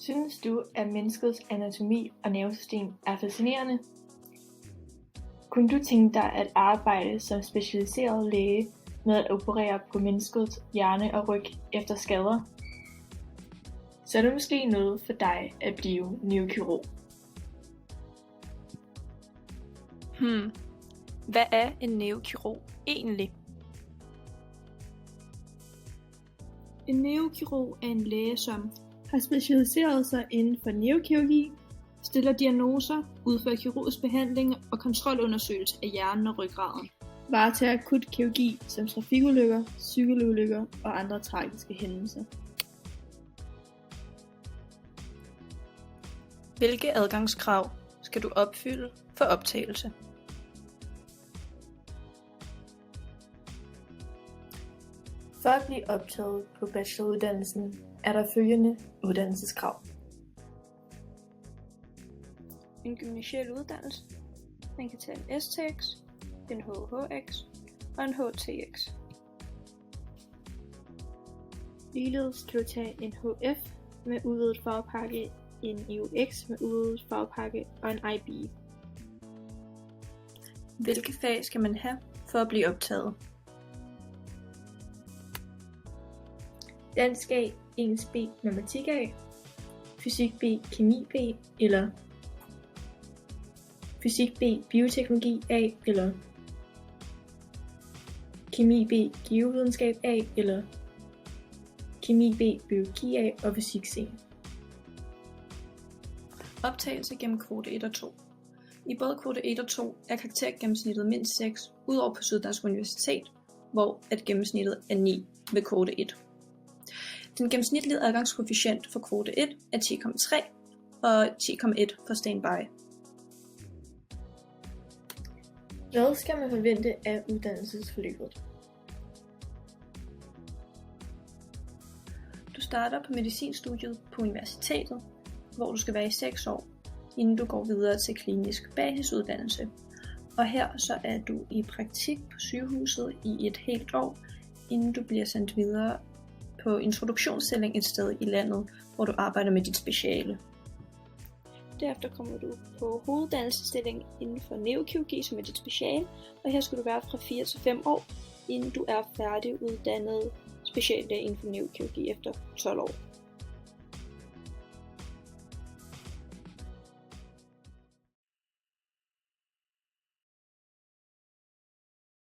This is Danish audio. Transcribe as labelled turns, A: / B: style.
A: Synes du, at menneskets anatomi og nervesystem er fascinerende? Kunne du tænke dig at arbejde som specialiseret læge med at operere på menneskets hjerne og ryg efter skader? Så er det måske noget for dig at blive neurokirurg.
B: Hvad er en neurokirurg egentlig?
C: En neurokirurg er en læge, som har specialiseret sig inden for neurokirurgi, stiller diagnoser, udfører kirurgisk behandling og kontrolundersøgelse af hjernen og ryggraden. Varetager akut kirurgi som trafikulykker, cykelulykker og andre tragiske hændelser.
B: Hvilke adgangskrav skal du opfylde for optagelse?
A: For at blive optaget på bacheloruddannelsen er der følgende uddannelseskrav.
C: En gymnasial uddannelse. Man kan tage en STX, en HHX og en HTX. Ligeledes kan du tage en HF med udvidet fagpakke, en EUX med udvidet fagpakke og en IB.
B: Hvilke fag skal man have for at blive optaget?
A: Dansk A, engelsk B, matematik A, fysik B, kemi B, eller fysik B, bioteknologi A, eller kemi B, geovidenskab A, eller kemi B, biologi A og fysik C.
B: Optagelse gennem kvote 1 og 2. I både kvote 1 og 2 er karaktergennemsnittet mindst 6, udover på Syddansk Universitet, hvor at gennemsnittet er 9 ved kvote 1. Den gennemsnitlige adgangskoefficient for kvote 1 er 10,3 og 10,1 for standby.
A: Hvad skal man forvente af uddannelsesforløbet?
B: Du starter på medicinstudiet på universitetet, hvor du skal være i 6 år, inden du går videre til klinisk basisuddannelse. Og her så er du i praktik på sygehuset i et helt år, inden du bliver sendt videre på introduktionsstilling et sted i landet, hvor du arbejder med dit speciale.
C: Derefter kommer du på hoveduddannelsesstilling inden for neurokirurgi, som er dit speciale, og her skal du være fra 4 til 5 år, inden du er færdiguddannet speciallæge inden for neurokirurgi efter 12 år.